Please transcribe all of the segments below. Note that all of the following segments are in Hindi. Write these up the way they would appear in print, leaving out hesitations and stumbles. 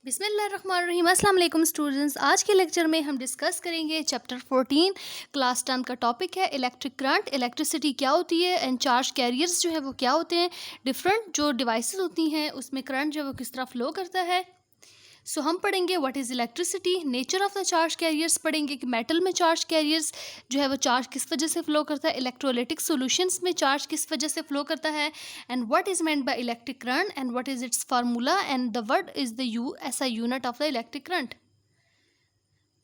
बिस्मिल्लाहिर्रहमानिर्रहीम। अस्सलाम वालेकुम स्टूडेंट्स। आज के लेक्चर में हम डिस्कस करेंगे चैप्टर 14 क्लास 10 का टॉपिक है इलेक्ट्रिक करंट। इलेक्ट्रिसिटी क्या होती है एंड चार्ज कैरियर्स जो है वो क्या होते हैं, डिफरेंट जो डिवाइसेस होती हैं उसमें करंट जो है वो किस तरह फ्लो करता है। सो हम पढ़ेंगे what is electricity, nature of the charge carriers पढ़ेंगे कि मेटल में चार्ज कैरियर्स जो है वो चार्ज किस वजह से फ्लो करता है, इलेक्ट्रोलाइटिक सॉल्यूशंस में चार्ज किस वजह से फ्लो करता है, and what is meant by electric current and what is its formula and the word is the U S I unit of the electric current.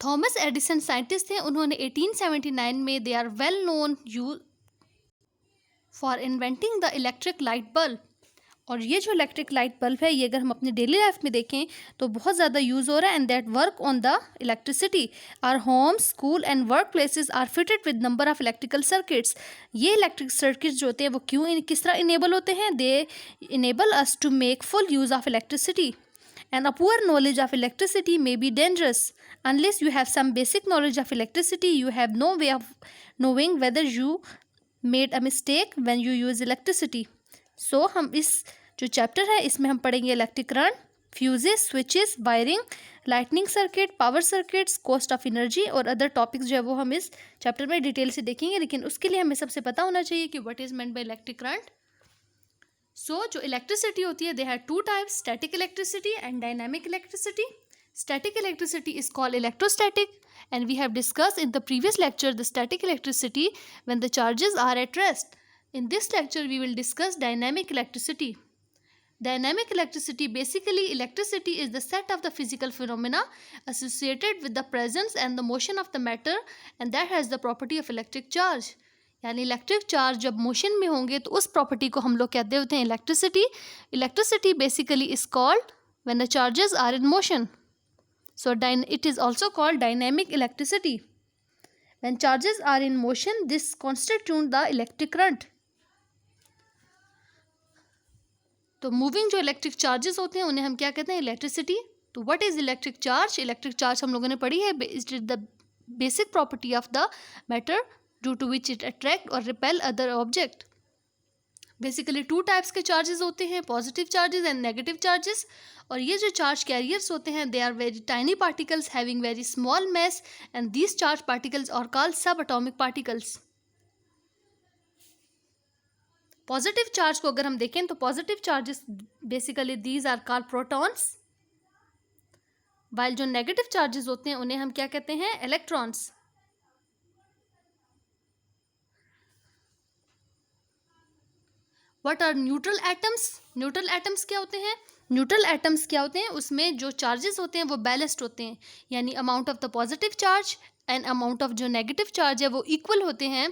Thomas Edison scientist थे, उन्होंने 1879 में they are well known you for inventing the electric light bulb. और ये जो इलेक्ट्रिक लाइट बल्ब है ये अगर हम अपनी डेली लाइफ में देखें तो बहुत ज़्यादा यूज़ हो रहा है and that work on the electricity. Our home, school and workplaces are fitted with number of electrical circuits. ये इलेक्ट्रिक सर्किट्स जो होते हैं वो क्यों किस तरह इनेबल होते हैं, they enable us to make full use of electricity. And a poor knowledge of electricity may be dangerous. Unless you have some basic knowledge of electricity, you have no way of knowing whether you made a mistake when you use electricity. So हम इस जो चैप्टर है इसमें हम पढ़ेंगे electric current, fuses, switches, wiring, lightning circuit, power circuits, cost of energy और अदर टॉपिक्स जो है वो हम इस चैप्टर में डिटेल से देखेंगे। लेकिन उसके लिए हमें सबसे पता होना चाहिए कि what is meant by electric current. जो इलेक्ट्रिसिटी होती है they have two types, static electricity and dynamic electricity. Static electricity is called electrostatic and we have discussed in the previous lecture the static electricity when the charges are at rest. In this lecture we will discuss dynamic electricity. Dynamic electricity, basically electricity is the set of the physical phenomena associated with the presence and the motion of the matter and that has the property of electric charge. यानी इलेक्ट्रिक चार्ज जब मोशन में होंगे तो उस प्रॉपर्टी को हम लोग कहते होते हैं electricity. Electricity basically is called when the charges are in motion, so it is also called dynamic electricity. When charges are in motion this constitute the electric current. तो मूविंग जो इलेक्ट्रिक चार्जेस होते हैं उन्हें हम क्या कहते हैं, इलेक्ट्रिसिटी। तो what is electric charge? Electric charge हम लोगों ने पढ़ी है, it is the basic property of the matter due to which it attract or repel other object. Basically two types के चार्जेस होते हैं, positive charges and negative charges. और ये जो चार्ज कैरियर्स होते हैं they are very tiny particles having very small mass and these charge particles are called subatomic particles. Positive charge को अगर हम देखें तो positive charges basically these are called protons, while जो नेगेटिव चार्जेस होते हैं उन्हें हम क्या कहते हैं, electrons. What are neutral atoms? Neutral atoms क्या होते हैं? न्यूट्रल एटम्स क्या होते हैं, उसमें जो चार्जेस होते हैं वो बैलेंस्ड होते हैं, यानी amount of the positive charge and amount of जो नेगेटिव चार्ज है वो इक्वल होते हैं।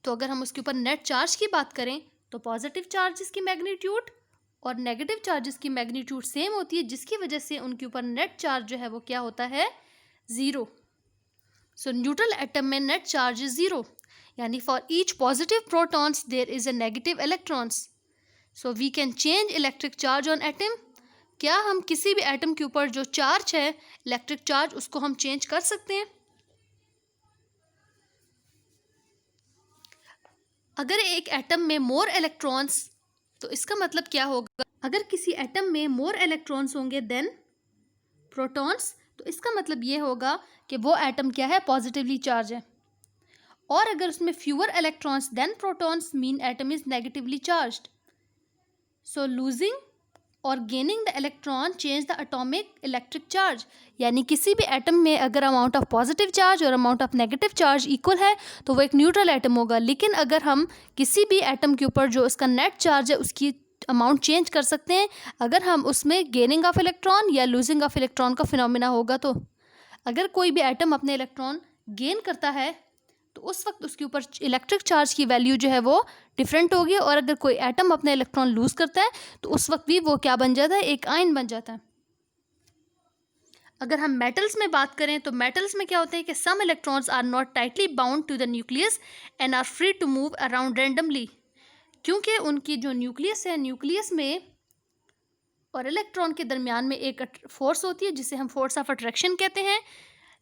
तो अगर हम उसके ऊपर नेट चार्ज की बात करें तो पॉजिटिव चार्जेस की मैग्नीट्यूड और नेगेटिव चार्जेस की मैग्नीट्यूड सेम होती है, जिसकी वजह से उनके ऊपर नेट चार्ज जो है वो क्या होता है, ज़ीरो। सो न्यूट्रल एटम में नेट चार्ज इज ज़ीरो, यानी for each positive protons there is a negative electrons. So we can change electric charge on atom. क्या हम किसी भी एटम के ऊपर जो चार्ज है इलेक्ट्रिक चार्ज उसको हम चेंज कर सकते हैं? अगर एक एटम में मोर इलेक्ट्रॉन्स, तो इसका मतलब क्या होगा, अगर किसी एटम में मोर इलेक्ट्रॉन्स होंगे देन प्रोटॉन्स, तो इसका मतलब ये होगा कि वो एटम क्या है, पॉजिटिवली चार्ज है। और अगर उसमें fewer electrons than protons mean atom is negatively charged. So losing और gaining the electron change the atomic electric charge. यानी किसी भी एटम में अगर अमाउंट ऑफ पॉजिटिव चार्ज और amount of negative charge equal है तो वो एक न्यूट्रल एटम होगा। लेकिन अगर हम किसी भी एटम के ऊपर जो उसका नेट चार्ज है उसकी अमाउंट चेंज कर सकते हैं अगर हम उसमें गेनिंग ऑफ इलेक्ट्रॉन या लूजिंग ऑफ इलेक्ट्रॉन का फिनोमिना होगा। तो अगर कोई भी एटम अपने इलेक्ट्रॉन गेन करता है तो उस वक्त उसके ऊपर इलेक्ट्रिक चार्ज की वैल्यू जो है वो डिफरेंट होगी, और अगर कोई एटम अपने इलेक्ट्रॉन लूज करता है तो उस वक्त भी वो क्या बन जाता है, एक आयन बन जाता है। अगर हम मेटल्स में बात करें तो मेटल्स में क्या होता है कि some electrons are not tightly bound to the nucleus and are free to move around randomly, क्योंकि उनकी जो न्यूक्लियस है, न्यूक्लियस में और इलेक्ट्रॉन के दरमियान में एक फोर्स होती है जिसे हम फोर्स ऑफ अट्रैक्शन कहते हैं।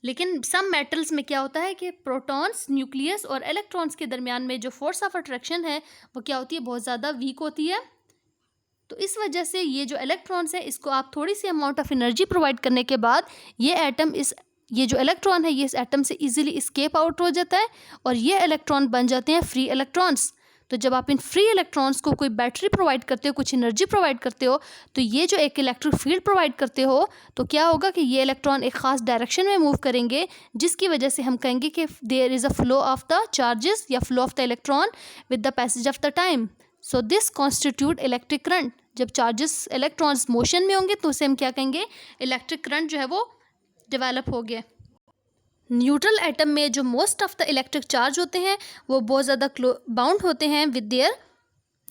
लेकिन सम मेटल्स में क्या होता है कि प्रोटॉन्स, न्यूक्लियस और इलेक्ट्रॉन्स के दरमियान में जो फोर्स ऑफ अट्रैक्शन है वो क्या होती है, बहुत ज़्यादा वीक होती है। तो इस वजह से ये जो इलेक्ट्रॉन्स है इसको आप थोड़ी सी अमाउंट ऑफ एनर्जी प्रोवाइड करने के बाद ये जो इलेक्ट्रॉन है ये इस एटम से इजीली इस्केप आउट हो जाता है और ये इलेक्ट्रॉन बन जाते हैं फ्री इलेक्ट्रॉन्स। तो जब आप इन फ्री इलेक्ट्रॉन्स को कोई बैटरी प्रोवाइड करते हो, कुछ एनर्जी प्रोवाइड करते हो, तो ये जो एक इलेक्ट्रिक फील्ड प्रोवाइड करते हो, तो क्या होगा कि ये इलेक्ट्रॉन एक ख़ास डायरेक्शन में मूव करेंगे, जिसकी वजह से हम कहेंगे कि there is a flow of the charges या flow of the electron with the passage of the time. So this constitute electric current. जब चार्जेस इलेक्ट्रॉन्स मोशन में होंगे तो उसे हम क्या कहेंगे, इलेक्ट्रिक करंट जो है वो डेवलप हो गया। न्यूट्रल एटम में जो most of the electric charge होते हैं वो बहुत ज़्यादा बाउंड होते हैं विद देयर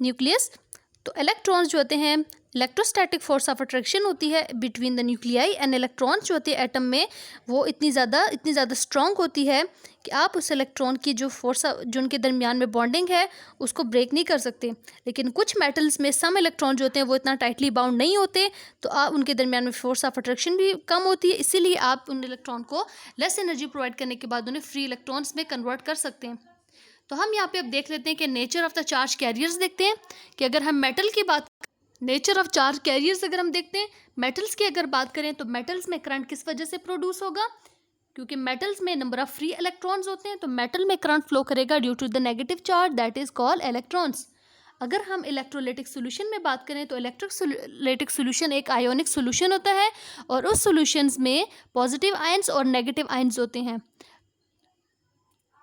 न्यूक्लियस। तो इलेक्ट्रॉन्स जो होते हैं, इलेक्ट्रोस्टैटिक फोर्स ऑफ अट्रैक्शन होती है between the nuclei and electrons जो होते हैं एटम में, वो इतनी ज़्यादा स्ट्रॉन्ग होती है कि आप उस इलेक्ट्रॉन की जो फोर्स जो उनके दरमियान में बॉन्डिंग है उसको ब्रेक नहीं कर सकते। लेकिन कुछ मेटल्स में सम इलेक्ट्रॉन जो होते हैं वो इतना टाइटली बाउंड नहीं होते, तो आप उनके दरमियान में फोर्स ऑफ अट्रैक्शन भी कम होती है, इसीलिए आप उन इलेक्ट्रॉन को लेस एनर्जी प्रोवाइड करने के बाद उन्हें फ्री इलेक्ट्रॉन्स में कन्वर्ट कर सकते हैं। तो हम यहाँ पे अब देख लेते हैं कि nature of the charge carriers देखते हैं कि अगर हम मेटल की बात, नेचर ऑफ चार्ज कैरियर्स अगर हम देखते हैं, मेटल्स की अगर बात करें तो मेटल्स में करंट किस वजह से प्रोड्यूस होगा, क्योंकि मेटल्स में नंबर ऑफ फ्री इलेक्ट्रॉन्स होते हैं, तो मेटल में करंट फ्लो करेगा due to the negative charge that is called electrons. अगर हम इलेक्ट्रोलाइटिक सोल्यूशन में बात करें तो इलेक्ट्रोलाइटिक सोल्यूशन एक आयोनिक सोल्यूशन होता है और उस सोल्यूशंस में पॉजिटिव आयंस और नेगेटिव आयंस होते हैं।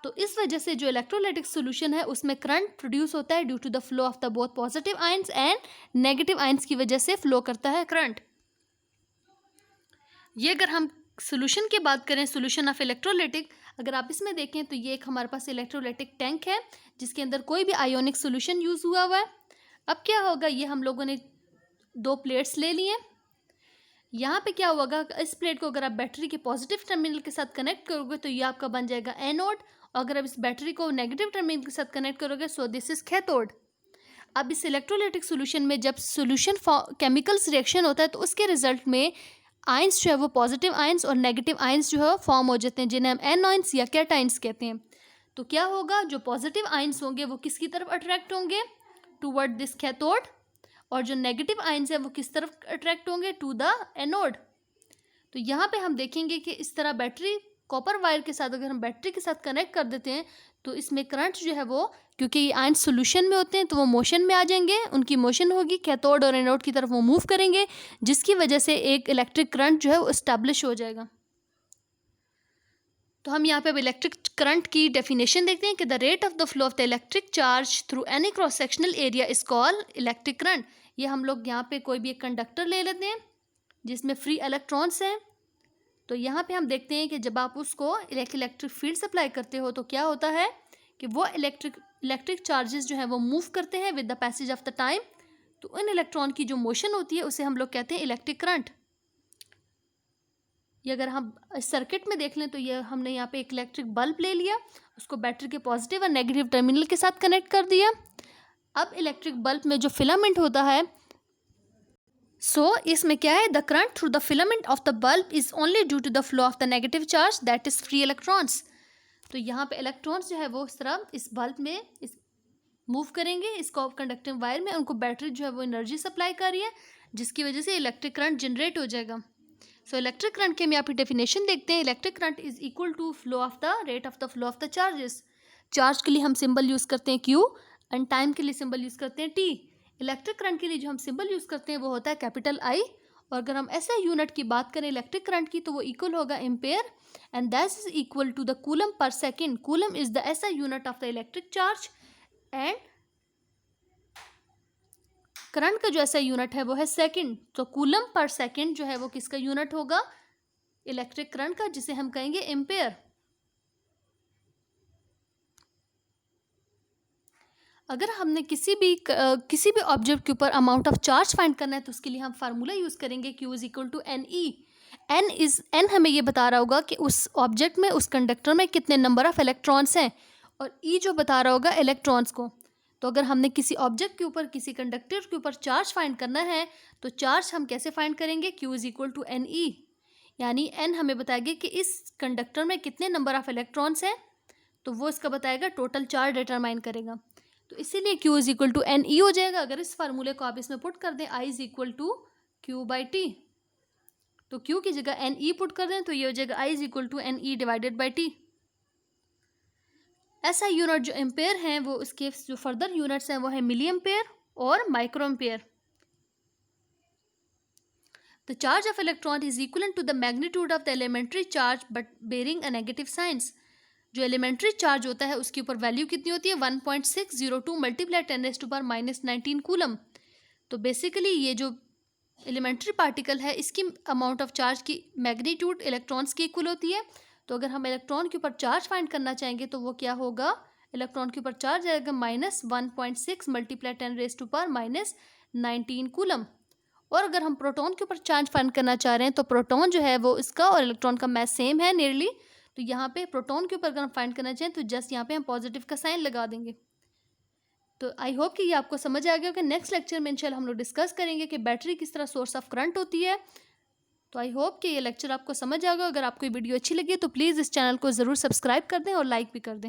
तो इस वजह से जो इलेक्ट्रोलाइटिक सोल्यूशन है उसमें करंट प्रोड्यूस होता है due to the flow of the both positive ions and negative ions की वजह से फ्लो करता है करंट। ये अगर हम सोल्यूशन की बात करें, सोल्यूशन ऑफ इलेक्ट्रोलाइटिक, अगर आप इसमें देखें तो ये एक हमारे पास इलेक्ट्रोलाइटिक टैंक है जिसके अंदर कोई भी आयोनिक सोल्यूशन यूज़ हुआ हुआ है। अब क्या होगा, ये हम लोगों ने 2 प्लेट्स ले लिए। यहाँ पे क्या होगा, इस प्लेट को अगर आप बैटरी के पॉजिटिव टर्मिनल के साथ कनेक्ट करोगे तो ये आपका बन जाएगा एनोड, और अगर आप इस बैटरी को नेगेटिव टर्मिनल के साथ कनेक्ट करोगे सो दिस इज कैथोड। अब इस इलेक्ट्रोलाइटिक सोल्यूशन में जब सोल्यूशन केमिकल्स रिएक्शन होता है तो उसके रिजल्ट में आयंस जो है वो पॉजिटिव आयंस और नेगेटिव आयंस जो है फॉर्म हो जाते हैं, जिन्हें हम एनायंस या कैटायंस कहते हैं। तो क्या होगा, जो पॉजिटिव आयंस होंगे वो किसकी तरफ अट्रैक्ट होंगे, टूवर्ड दिस कैथोड, और जो नेगेटिव आयंस है वो किस तरफ अट्रैक्ट होंगे, टू द एनोड। तो यहाँ पे हम देखेंगे कि इस तरह बैटरी कॉपर वायर के साथ अगर हम बैटरी के साथ कनेक्ट कर देते हैं तो इसमें करंट जो है वो, क्योंकि ये आयंस सोल्यूशन में होते हैं तो वो मोशन में आ जाएंगे, उनकी मोशन होगी, कैथोड और एनोड की तरफ वो मूव करेंगे, जिसकी वजह से एक इलेक्ट्रिक करंट जो है वो इस्टेब्लिश हो जाएगा। तो हम यहाँ पे अब इलेक्ट्रिक करंट की डेफिनेशन देखते हैं कि the rate of the flow of the electric charge through any cross sectional area is called electric current. ये हम लोग यहाँ पे कोई भी एक कंडक्टर ले लेते हैं जिसमें फ्री इलेक्ट्रॉन्स हैं। तो यहाँ पे हम देखते हैं कि जब आप उसको इलेक्ट्रिक फील्ड सप्लाई करते हो तो क्या होता है कि वो इलेक्ट्रिक चार्जेस जो हैं वो मूव करते हैं with the passage of the time. तो इन इलेक्ट्रॉन की जो मोशन होती है उसे हम लोग कहते हैं इलेक्ट्रिक करंट। ये अगर हम सर्किट में देख लें तो ये हमने यहाँ पे एक इलेक्ट्रिक बल्ब ले लिया, उसको बैटरी के पॉजिटिव और नेगेटिव टर्मिनल के साथ कनेक्ट कर दिया। अब इलेक्ट्रिक बल्ब में जो फिलामेंट होता है, इसमें क्या है, the current through the filament of the bulb is only due to the flow of the negative charge that is free electrons. तो यहाँ पे इलेक्ट्रॉन्स जो है वो इस तरह इस बल्ब में इस मूव करेंगे, इसको कंडक्टिंग वायर में, उनको बैटरी जो है वो एनर्जी सप्लाई कर रही है जिसकी वजह से इलेक्ट्रिक करंट जनरेट हो जाएगा। सो इलेक्ट्रिक करंट की हम यहाँ पे डेफिनेशन देखते हैं। Electric current is equal to flow of the rate of the flow of the charges. Charge के लिए हम सिंबल यूज़ करते हैं Q एंड टाइम के लिए सिंबल यूज़ करते हैं T। इलेक्ट्रिक करंट के लिए जो हम सिंबल यूज़ करते हैं वो होता है कैपिटल I, और अगर हम ऐसे यूनिट की बात करें इलेक्ट्रिक करंट की तो वो इक्वल होगा ampere and that is equal to the coulomb per second. Coulomb is the ऐसा unit of the electric charge and current का जो ऐसा यूनिट है वो है सेकंड। तो कूलम पर सेकंड जो है वो किसका यूनिट होगा, इलेक्ट्रिक करंट का, जिसे हम कहेंगे एम्पेयर। अगर हमने किसी भी ऑब्जेक्ट के ऊपर अमाउंट ऑफ चार्ज फाइंड करना है तो उसके लिए हम फार्मूला यूज़ करेंगे Q is equal to NE। N हमें ये बता रहा होगा कि उस ऑब्जेक्ट में, उस कंडक्टर में कितने नंबर ऑफ इलेक्ट्रॉन्स हैं, और E जो बता रहा होगा इलेक्ट्रॉन्स को। तो अगर हमने किसी ऑब्जेक्ट के ऊपर, किसी कंडक्टर के ऊपर चार्ज फाइंड करना है तो चार्ज हम कैसे फाइंड करेंगे, Q is equal to NE, यानी N हमें बताएगा कि इस कंडक्टर में कितने नंबर ऑफ इलेक्ट्रॉन्स हैं, तो वो इसका बताएगा, टोटल चार्ज डिटरमाइन करेगा। तो इसीलिए Q is equal to N E हो जाएगा। अगर इस फार्मूले को आप इसमें पुट कर दें, I is equal to Q by T, तो Q की जगह एन ई पुट कर दें तो ये हो जाएगा I is equal to N E divided by T. ऐसा यूनिट जो एम्पेयर हैं वो इसके जो फर्दर यूनिट्स हैं वो है मिली एम्पेयर और microampere. The charge of electron is equal to the magnitude of the elementary charge but bearing a negative science. जो एलिमेंट्री चार्ज होता है उसके ऊपर वैल्यू कितनी होती है, 1.602 मल्टीप्लाई 10⁻⁻⁹ कूलम। तो बेसिकली ये जो एलिमेंट्री पार्टिकल है इसकी अमाउंट ऑफ चार्ज की मैग्नीट्यूड इलेक्ट्रॉन्स की इक्वल होती है। तो अगर हम इलेक्ट्रॉन के ऊपर चार्ज फाइंड करना चाहेंगे तो वो क्या होगा, इलेक्ट्रॉन के ऊपर चार्ज आएगा -1.6 मल्टीप्लाई 10⁻⁻⁹ कूलम। और अगर हम प्रोटॉन के ऊपर चार्ज फाइंड करना चाह रहे हैं तो प्रोटॉन जो है वो इसका और इलेक्ट्रॉन का मैथ सेम है नियरली। तो यहाँ पे प्रोटॉन के ऊपर अगर हम फाइंड करना चाहें तो जस्ट यहाँ पे हम पॉजिटिव का साइन लगा देंगे। तो आई होप कि ये आपको समझ आ गया कि नेक्स्ट लेक्चर में इंशाल्लाह हम लोग डिस्कस करेंगे कि बैटरी किस तरह सोर्स ऑफ करंट होती है। तो आई होप कि ये लेक्चर आपको समझ आ गया। अगर आपको ये वीडियो अच्छी लगी तो प्लीज़ इस चैनल को ज़रूर सब्सक्राइब कर दें और लाइक भी कर दें।